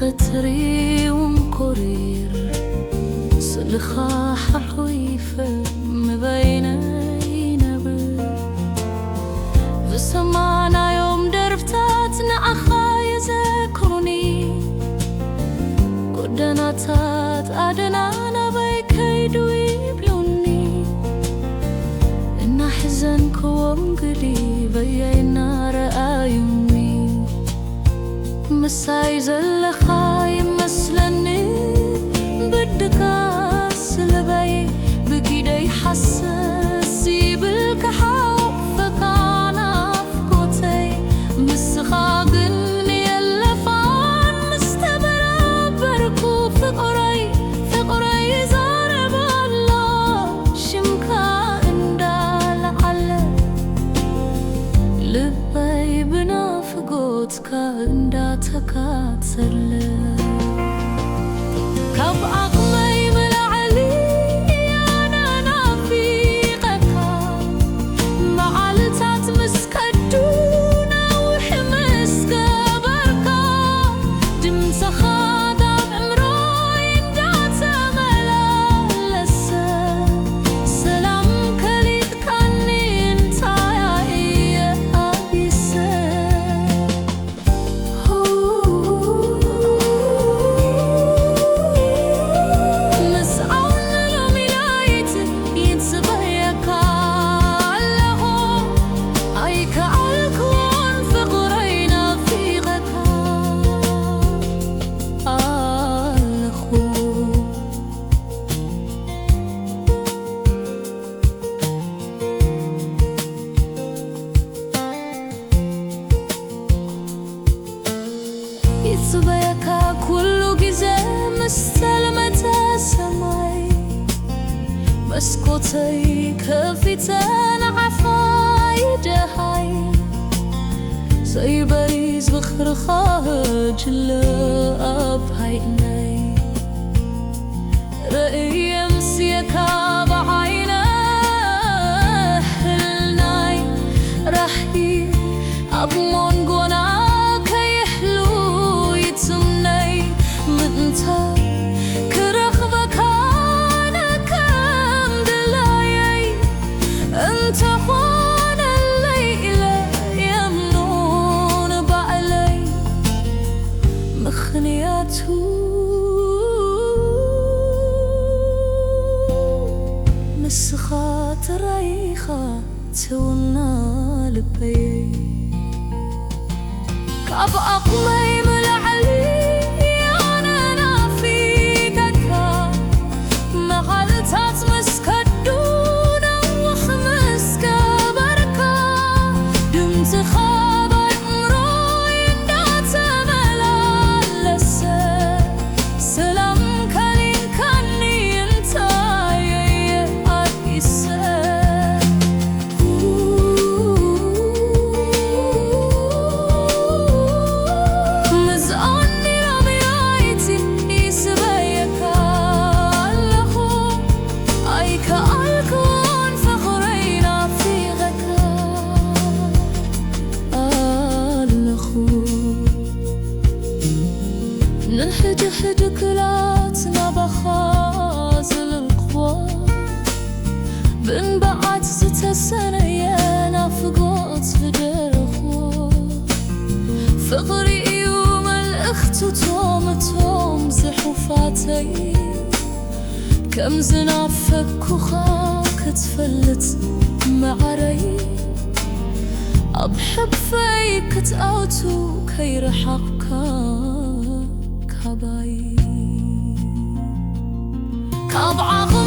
بتري ومقرير سلخا ححويفة مبيني نبر بسمعنا يوم درفتاتنا أخا يذكرني قدناتات أدنانا بيكيدو يبلوني إن حزنك ومقلي بينا رأيوني مساي زلخا يمسلني بدكاس لبي بكيدي حسسي بالكحاو فكانا فكوتي مسخاقني اللفان مستبرا بركو فقري زارب الله شمكا اندال على لبي بنافقوتك انداتك تسلم كب عقلي ملعلي أنا نافيقك معلتات مسكدونا وحمسك بركة دمت خاضب عمروي اندات ملالسة سلام كليت كاني انت يا أبيسة يتبيكا كل جزء مستلمة سماي مسكوتي كفتان عفايد هاي زي باريس بخرخا جلا بهايناي رأي مسيكا بعينه هلناي رحي أبمون قونا انت كرخبك انا كم دلاي انت خوان الليلة يمنون بعلي مخنياته مسخات ريخة تونا لبي كاب أقلي ملعلي غلطات مسكدونا وخمسك بركة دمت خاضر عمروي اندات ملالسة سلام كلين كاني انت يا أبيسة مزقني ربيعتي يسبيكا كألكون فخرينا في غكا الأخو ننحد كلاتنا بخازل القوى بنبعت 6 سنة يا نافقوت بدرخو فقري يوم الأخت توم زحوفاتي كم زنافك وخاك تفلت معري أبحب فيك تأوتو كي رحقك كباي كاب عقل